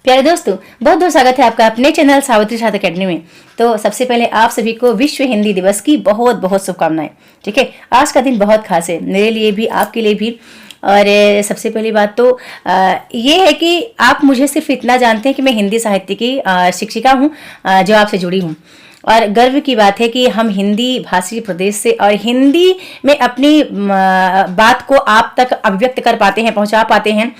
प्यारे दोस्तों, बहुत बहुत स्वागत है आपका अपने चैनल सावित्री छात्र अकेडमी में। तो सबसे पहले आप सभी को विश्व हिंदी दिवस की बहुत बहुत शुभकामनाएं। ठीक है, आज का दिन बहुत खास है मेरे लिए भी, आपके लिए भी। और सबसे पहली बात तो ये है कि आप मुझे सिर्फ इतना जानते हैं कि मैं हिंदी साहित्य की शिक्षिका हूँ, जो आपसे जुड़ी हूँ। और गर्व की बात है कि हम हिंदी भाषी प्रदेश से और हिंदी में अपनी बात को आप तक अभिव्यक्त कर पाते हैं, पहुंचा पाते हैं।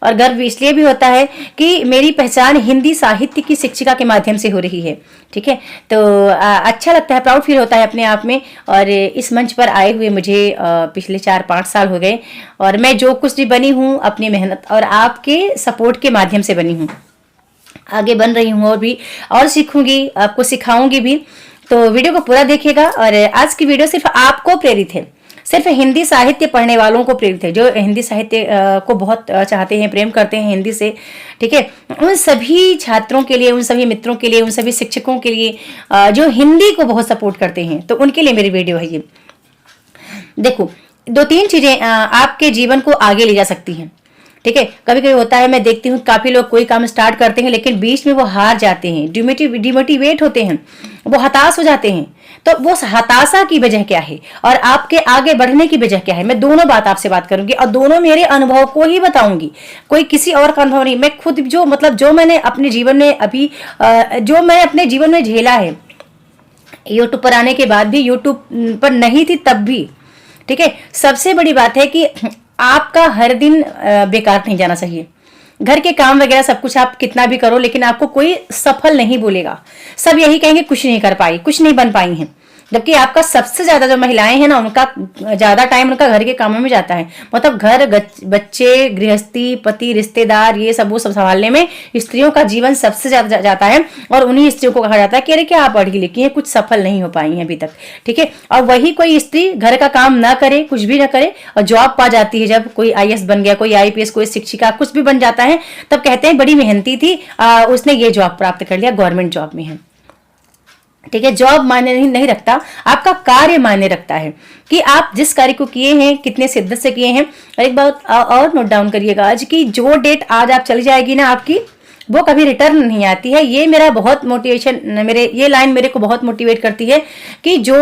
और गर्व इसलिए भी होता है कि मेरी पहचान हिंदी साहित्य की शिक्षिका के माध्यम से हो रही है। ठीक है, तो अच्छा लगता है, प्राउड फील होता है अपने आप में। और इस मंच पर आए हुए मुझे पिछले 4-5 साल हो गए, और मैं जो कुछ भी बनी हूँ अपनी मेहनत और आपके सपोर्ट के माध्यम से बनी हूँ, आगे बन रही हूँ और भी और सीखूंगी, आपको सिखाऊंगी भी। तो वीडियो को पूरा देखिएगा। और आज की वीडियो सिर्फ आपको प्रेरित है, सिर्फ हिंदी साहित्य पढ़ने वालों को प्रेरित है, जो हिंदी साहित्य को बहुत चाहते हैं, प्रेम करते हैं हिंदी से। ठीक है, उन सभी छात्रों के लिए, उन सभी मित्रों के लिए, उन सभी शिक्षकों के लिए जो हिंदी को बहुत सपोर्ट करते हैं, तो उनके लिए मेरी वीडियो है ये। देखो, 2-3 चीजें आपके जीवन को आगे ले जा सकती हैं। ठीक है, कभी कभी होता है, मैं देखती हूँ काफी लोग कोई काम स्टार्ट करते हैं लेकिन बीच में वो हार जाते हैं, डिमोटिवेट होते हैं, वो हताश हो जाते हैं। तो वो हताशा की वजह क्या है और आपके आगे बढ़ने की वजह क्या है, मैं दोनों बात आपसे बात करूंगी और दोनों मेरे अनुभव को ही बताऊंगी, कोई किसी और का अनुभव नहीं। मैं खुद जो मैंने अपने जीवन में अभी जो मैं अपने जीवन में झेला है, यूट्यूब पर आने के बाद भी, यूट्यूब पर नहीं थी तब भी। ठीक है, सबसे बड़ी बात है कि आपका हर दिन बेकार नहीं जाना चाहिए। घर के काम वगैरह सब कुछ आप कितना भी करो, लेकिन आपको कोई सफल नहीं बोलेगा। सब यही कहेंगे कुछ नहीं कर पाई, कुछ नहीं बन पाई हैं। जबकि आपका सबसे ज्यादा जो महिलाएं हैं ना, उनका ज्यादा टाइम उनका घर के कामों में जाता है। मतलब घर, बच्चे, गृहस्थी, पति, रिश्तेदार, ये सब वो सब संभालने में स्त्रियों का जीवन सबसे ज्यादा जाता है। और उन्हीं स्त्रियों को कहा जाता है कि अरे क्या आप पढ़ी लिखी हैं, कुछ सफल नहीं हो पाई हैं अभी तक। ठीक है, और वही कोई स्त्री घर का काम ना करे, कुछ भी ना करे और जॉब पा जाती है, जब कोई IAS बन गया, कोई IPS, कोई शिक्षिका, कुछ भी बन जाता है, तब कहते हैं बड़ी मेहनती थी, उसने ये जॉब प्राप्त कर लिया, गवर्नमेंट जॉब में है। ठीक है, जॉब मायने नहीं रखता, आपका कार्य मायने रखता है कि आप जिस कार्य को किए हैं, कितने शिद्दत से किए हैं। और एक बात और नोट डाउन करिएगा, आज की जो डेट आज आप चली जाएगी ना आपकी, वो कभी रिटर्न नहीं आती है। ये मेरा बहुत मोटिवेशन, ये लाइन मेरे को बहुत मोटिवेट करती है कि जो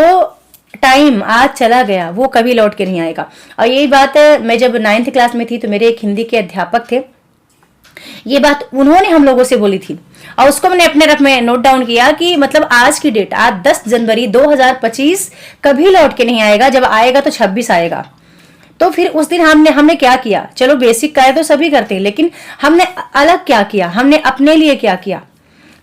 टाइम आज चला गया वो कभी लौट के नहीं आएगा। और यही बात मैं जब 9th क्लास में थी तो मेरे एक हिंदी के अध्यापक थे, ये बात उन्होंने हम लोगों से बोली थी और उसको मैंने अपने रफ में नोट डाउन किया कि मतलब आज की डेट, आज 10 जनवरी 2025 कभी लौट के नहीं आएगा। जब आएगा तो 26 आएगा। तो फिर उस दिन हमने क्या किया, चलो बेसिक कार्य तो सभी करते हैं, लेकिन हमने अलग क्या किया, हमने अपने लिए क्या किया।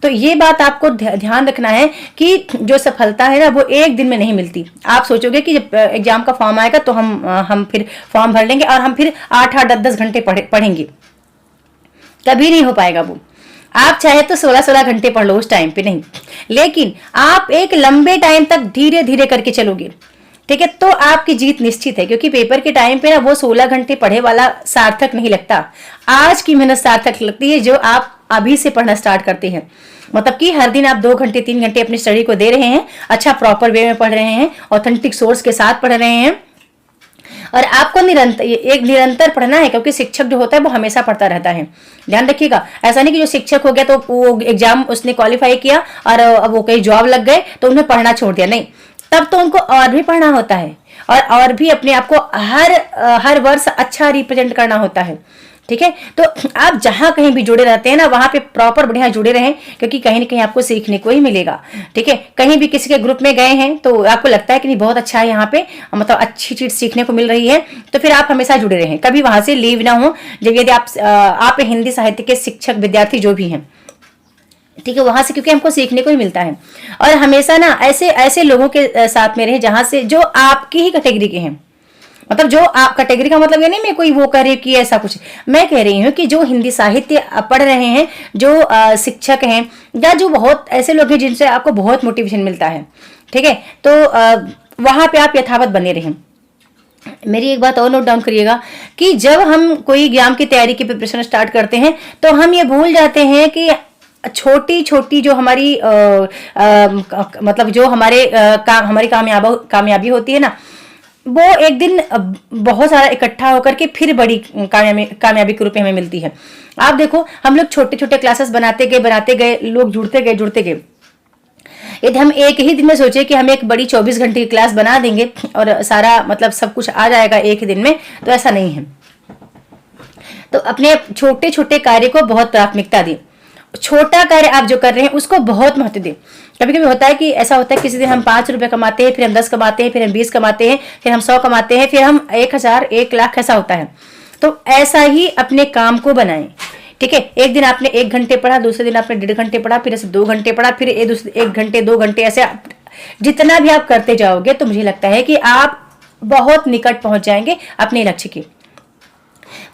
तो ये बात आपको ध्यान रखना है कि जो सफलता है ना, वो एक दिन में नहीं मिलती। आप सोचोगे कि जब एग्जाम का फॉर्म आएगा तो हम फिर फॉर्म भर लेंगे और हम फिर 8-8, 10-10 घंटे पढ़ेंगे, कभी नहीं हो पाएगा वो। आप चाहे तो 16-16 घंटे पढ़ लो, उस टाइम पे नहीं, लेकिन आप एक लंबे टाइम तक धीरे धीरे करके चलोगे। ठीक है, तो आपकी जीत निश्चित है, क्योंकि पेपर के टाइम पे ना वो 16 घंटे पढ़े वाला सार्थक नहीं लगता। आज की मेहनत सार्थक लगती है जो आप अभी से पढ़ना स्टार्ट करते हैं। मतलब कि हर दिन आप 2 घंटे 3 घंटे अपनी स्टडी को दे रहे हैं, अच्छा प्रॉपर वे में पढ़ रहे हैं, ऑथेंटिक सोर्स के साथ पढ़ रहे हैं। और आपको निरंतर पढ़ना है, क्योंकि शिक्षक जो होता है वो हमेशा पढ़ता रहता है। ध्यान रखिएगा, ऐसा नहीं कि जो शिक्षक हो गया तो वो एग्जाम उसने क्वालिफाई किया और अब वो कहीं जॉब लग गए तो उन्हें पढ़ना छोड़ दिया, नहीं। तब तो उनको और भी पढ़ना होता है और भी अपने आप को हर वर्ष अच्छा रिप्रेजेंट करना होता है। ठीक है, तो आप जहां कहीं भी जुड़े रहते हैं ना, वहां पे प्रॉपर बढ़िया जुड़े रहें, क्योंकि कहीं ना कहीं आपको सीखने को ही मिलेगा। ठीक है, कहीं भी किसी के ग्रुप में गए हैं तो आपको लगता है कि नहीं बहुत अच्छा है, यहाँ पे मतलब अच्छी चीज सीखने को मिल रही है, तो फिर आप हमेशा जुड़े रहें, कभी वहां से लीव ना हो। जब यदि आप हिंदी साहित्य के शिक्षक, विद्यार्थी जो भी हैं, ठीक है, वहां से, क्योंकि हमको सीखने को ही मिलता है। और हमेशा ना ऐसे लोगों के साथ में रहे जहां से जो आपकी ही कैटेगरी के हैं। मतलब जो आप कैटेगरी का मतलब ये नहीं मैं कोई वो कह रही हूँ कि ऐसा कुछ, मैं कह रही हूँ कि जो हिंदी साहित्य पढ़ रहे हैं, जो शिक्षक हैं, या जो बहुत ऐसे लोग हैं जिनसे आपको बहुत मोटिवेशन मिलता है। ठीक है, तो वहां पे आप यथावत बने रहें। मेरी एक बात और नोट डाउन करिएगा कि जब हम कोई एग्जाम की तैयारी की प्रिपरेशन स्टार्ट करते हैं तो हम ये भूल जाते हैं कि छोटी छोटी जो हमारी मतलब जो हमारी कामयाबी होती है ना, वो एक दिन बहुत सारा इकट्ठा होकर के फिर बड़ी कामयाबी के रूप में हमें मिलती है। आप देखो, हम लोग छोटे छोटे क्लासेस बनाते गए, लोग जुड़ते गए। यदि हम एक ही दिन में सोचे कि हम एक बड़ी 24 घंटे की क्लास बना देंगे और सारा मतलब सब कुछ आ जाएगा एक ही दिन में, तो ऐसा नहीं है। तो अपने छोटे छोटे कार्य को बहुत प्राथमिकता दें। छोटा कार्य आप जो कर रहे हैं उसको बहुत महत्व दें। कभी कभी होता है कि ऐसा होता है, किसी दिन हम 5 रुपए कमाते हैं, फिर हम 10 कमाते हैं, फिर हम 20 कमाते हैं, फिर हम 100 कमाते हैं, फिर हम 1000, 1 लाख, ऐसा होता है। तो ऐसा ही अपने काम को बनाएं। ठीक है, एक दिन आपने 1 घंटे पढ़ा, दूसरे दिन आपने 1.5 घंटे पढ़ा, फिर ऐसे 2 घंटे पढ़ा, फिर 1 घंटे 2 घंटे, ऐसे जितना भी आप करते जाओगे तो मुझे लगता है कि आप बहुत निकट पहुंच जाएंगे अपने लक्ष्य के।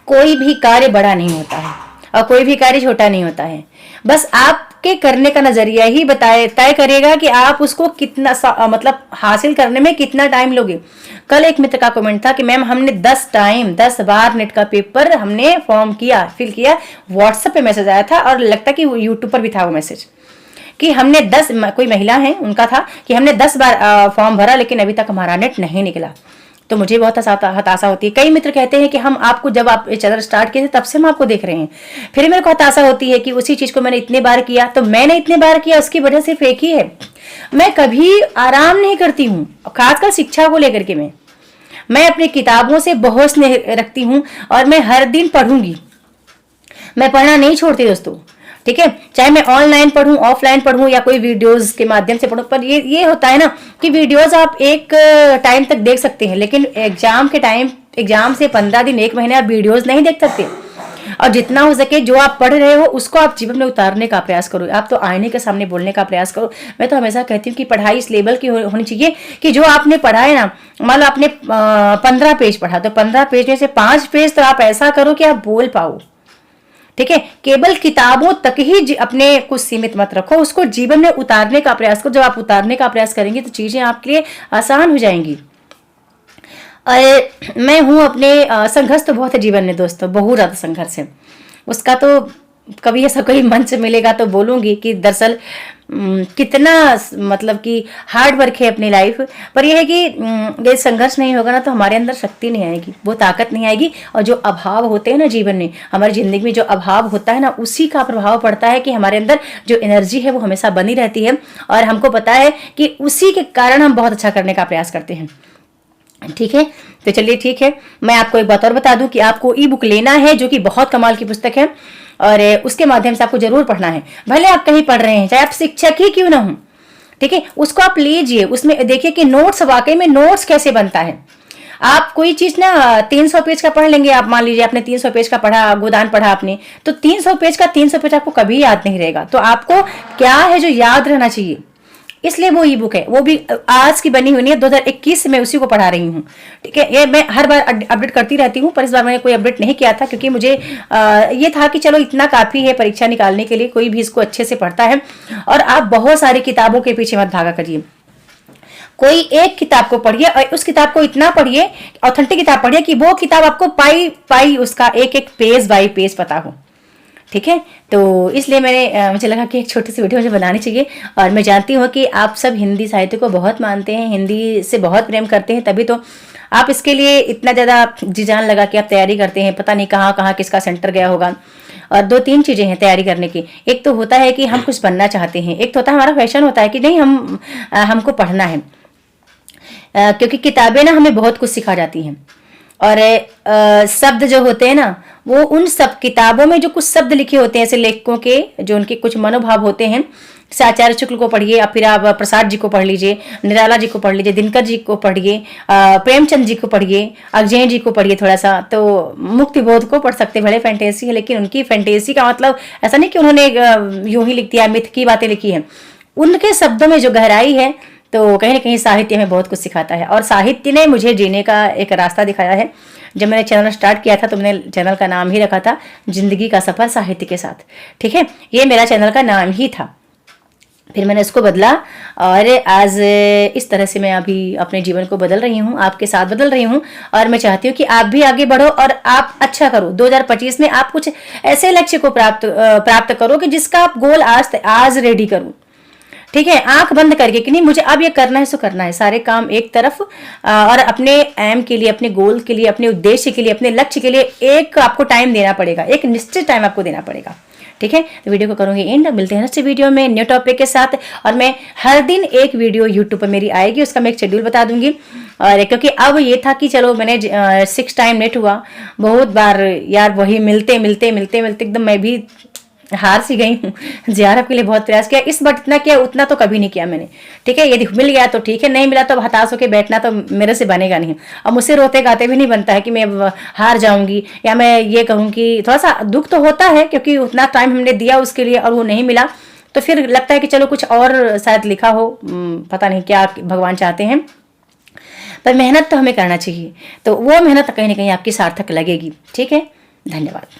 कोई भी कार्य बड़ा नहीं होता है और कोई भी कार्य छोटा नहीं होता है। बस आपके करने का नजरिया ही तय करेगा कि आप उसको कितना मतलब हासिल करने में कितना टाइम लोगे। कल एक मित्र का कमेंट था कि मैम हमने 10 बार नेट का पेपर हमने फिल किया। व्हाट्सएप पे मैसेज आया था और लगता कि यूट्यूब पर भी था वो मैसेज कि हमने कोई महिला है उनका था कि हमने 10 बार फॉर्म भरा लेकिन अभी तक हमारा नेट नहीं निकला। तो मुझे बहुत हताशा होती है। कई मित्र कहते हैं कि हम आपको, जब आप चैनल स्टार्ट किए थे तब से हम आपको देख रहे हैं। फिर मेरे को हताशा होती है कि उसी चीज को मैंने इतने बार किया, तो मैंने इतने बार किया उसकी वजह सिर्फ एक ही है, मैं कभी आराम नहीं करती हूँ। खासकर शिक्षा को लेकर के मैं अपनी किताबों से बहुत स्नेह रखती हूँ और मैं हर दिन पढ़ूंगी। मैं पढ़ना नहीं छोड़ती दोस्तों। ठीक है, चाहे मैं ऑनलाइन पढूं, ऑफलाइन पढूं या कोई वीडियोस के माध्यम से पढूं, पर ये होता है ना कि वीडियोस आप एक टाइम तक देख सकते हैं, लेकिन एग्जाम से 15 दिन, 1 महीने आप वीडियोस नहीं देख सकते। और जितना हो सके जो आप पढ़ रहे हो उसको आप जीवन में उतारने का प्रयास करो। आप तो आईने के सामने बोलने का प्रयास करो। मैं तो हमेशा कहती हूँ कि पढ़ाई इस लेवल की होनी चाहिए कि जो आपने पढ़ा है ना, मान लो आपने 15 पेज पढ़ा, तो 15 पेज में से 5 पेज तो आप ऐसा करो कि आप बोल पाओ। ठीक है, केवल किताबों तक ही अपने कुछ सीमित मत रखो, उसको जीवन में उतारने का प्रयास करो। जब आप उतारने का प्रयास करेंगे तो चीजें आपके लिए आसान हो जाएंगी। और मैं हूं अपने संघर्ष तो बहुत है जीवन में दोस्तों, बहुत ज्यादा संघर्ष है। उसका तो कभी ऐसा कोई मंच मिलेगा तो बोलूंगी कि दरअसल कितना मतलब कि हार्ड वर्क है अपनी लाइफ। पर यह है कि ये संघर्ष नहीं होगा ना तो हमारे अंदर शक्ति नहीं आएगी, वो ताकत नहीं आएगी। और जो अभाव होते हैं ना जीवन में, हमारी जिंदगी में जो अभाव होता है ना, उसी का प्रभाव पड़ता है कि हमारे अंदर जो एनर्जी है वो हमेशा बनी रहती है। और हमको पता है कि उसी के कारण हम बहुत अच्छा करने का प्रयास करते हैं। ठीक है, तो चलिए ठीक है, मैं आपको एक बात और बता दूं कि आपको ई बुक लेना है जो कि बहुत कमाल की पुस्तक है और उसके माध्यम से आपको जरूर पढ़ना है। भले आप कहीं पढ़ रहे हैं, चाहे आप शिक्षक ही क्यों ना हो, ठीक है, उसको आप लीजिए। उसमें देखिए कि नोट्स, वाकई में नोट्स कैसे बनता है। आप कोई चीज ना 300 पेज का पढ़ लेंगे, आप मान लीजिए आपने 300 पेज का पढ़ा, गोदान पढ़ा आपने, तो 300 पेज का 300 पेज आपको कभी याद नहीं रहेगा। तो आपको क्या है जो याद रहना चाहिए, इसलिए वो ई बुक है, वो भी आज की बनी हुई नहीं है, 2021 में उसी को पढ़ा रही हूँ। ठीक है, ये मैं हर बार अपडेट करती रहती हूँ, पर इस बार मैंने कोई अपडेट नहीं किया था क्योंकि मुझे ये था कि चलो इतना काफी है परीक्षा निकालने के लिए, कोई भी इसको अच्छे से पढ़ता है। और आप बहुत सारी किताबों के पीछे मत भागा करिए, कोई एक किताब को पढ़िए और उस किताब को इतना पढ़िए, ऑथेंटिक किताब पढ़िए कि वो किताब आपको पाई उसका एक पेज बाई पेज पता हो। ठीक है, तो इसलिए मुझे लगा कि एक छोटी सी वीडियो मुझे बनानी चाहिए। और मैं जानती हूँ कि आप सब हिंदी साहित्य को बहुत मानते हैं, हिंदी से बहुत प्रेम करते हैं, तभी तो आप इसके लिए इतना ज़्यादा जी जान लगा के आप तैयारी करते हैं। पता नहीं कहाँ कहाँ किसका सेंटर गया होगा। और 2-3 चीज़ें हैं तैयारी करने की। एक तो होता है कि हम कुछ बनना चाहते हैं, एक तो होता है हमारा फैशन होता है कि नहीं हमको पढ़ना है, क्योंकि किताबें ना हमें बहुत कुछ सिखा जाती हैं। और शब्द जो होते हैं ना, वो उन सब किताबों में जो कुछ शब्द लिखे होते हैं ऐसे लेखकों के, जो उनके कुछ मनोभाव होते हैं, आचार्य शुक्ल को पढ़िए, या फिर आप प्रसाद जी को पढ़ लीजिए, निराला जी को पढ़ लीजिए, दिनकर जी को पढ़िए, प्रेमचंद जी को पढ़िए, अजय जी को पढ़िए थोड़ा सा, तो मुक्ति बोध को पढ़ सकते हैं। भले फैंटेसी है, लेकिन उनकी फैंटेसी का मतलब ऐसा नहीं कि उन्होंने यूं ही लिख दिया, मिथ की बातें लिखी हैं। उनके शब्दों में जो गहराई है, तो कहीं ना कहीं साहित्य में बहुत कुछ सिखाता है। और साहित्य ने मुझे जीने का एक रास्ता दिखाया है। जब मैंने चैनल स्टार्ट किया था तो मैंने चैनल का नाम ही रखा था जिंदगी का सफर साहित्य के साथ। ठीक है, ये मेरा चैनल का नाम ही था। फिर मैंने इसको बदला और आज इस तरह से मैं अभी अपने जीवन को बदल रही हूँ, आपके साथ बदल रही हूँ। और मैं चाहती हूँ कि आप भी आगे बढ़ो और आप अच्छा करो। 2025 में आप कुछ ऐसे लक्ष्य को प्राप्त करो कि जिसका आप गोल आज रेडी करो। ठीक है, आंख बंद करके कि नहीं मुझे अब ये करना है सो करना है, सारे काम एक तरफ और अपने एम के लिए, अपने गोल के लिए, अपने उद्देश्य के लिए, अपने लक्ष्य के लिए एक आपको टाइम देना पड़ेगा, एक निश्चित टाइम आपको देना पड़ेगा। ठीक है, तो वीडियो को करूंगी एंड, मिलते हैं नेक्स्ट वीडियो में न्यू टॉपिक के साथ। और मैं हर दिन एक वीडियो यूट्यूब पर मेरी आएगी, उसका मैं एक शेड्यूल बता दूंगी। और क्योंकि अब ये था कि चलो मैंने 6 टाइम नेट हुआ, बहुत बार यार वही मिलते मिलते मिलते मिलते एकदम मैं भी हार सी गई हूँ। JRF के लिए बहुत प्रयास किया, इस बार इतना किया उतना तो कभी नहीं किया मैंने। ठीक है, यदि मिल गया तो ठीक है, नहीं मिला तो अब हताश होकर बैठना तो मेरे से बनेगा नहीं। अब मुझसे रोते गाते भी नहीं बनता है कि मैं हार जाऊंगी या मैं ये कहूँ कि, थोड़ा सा दुख तो होता है क्योंकि उतना टाइम हमने दिया उसके लिए और वो नहीं मिला, तो फिर लगता है कि चलो कुछ और शायद लिखा हो, पता नहीं क्या भगवान चाहते हैं, पर मेहनत तो हमें करना चाहिए, तो वो मेहनत कहीं ना कहीं आपकी सार्थक लगेगी। ठीक है, धन्यवाद।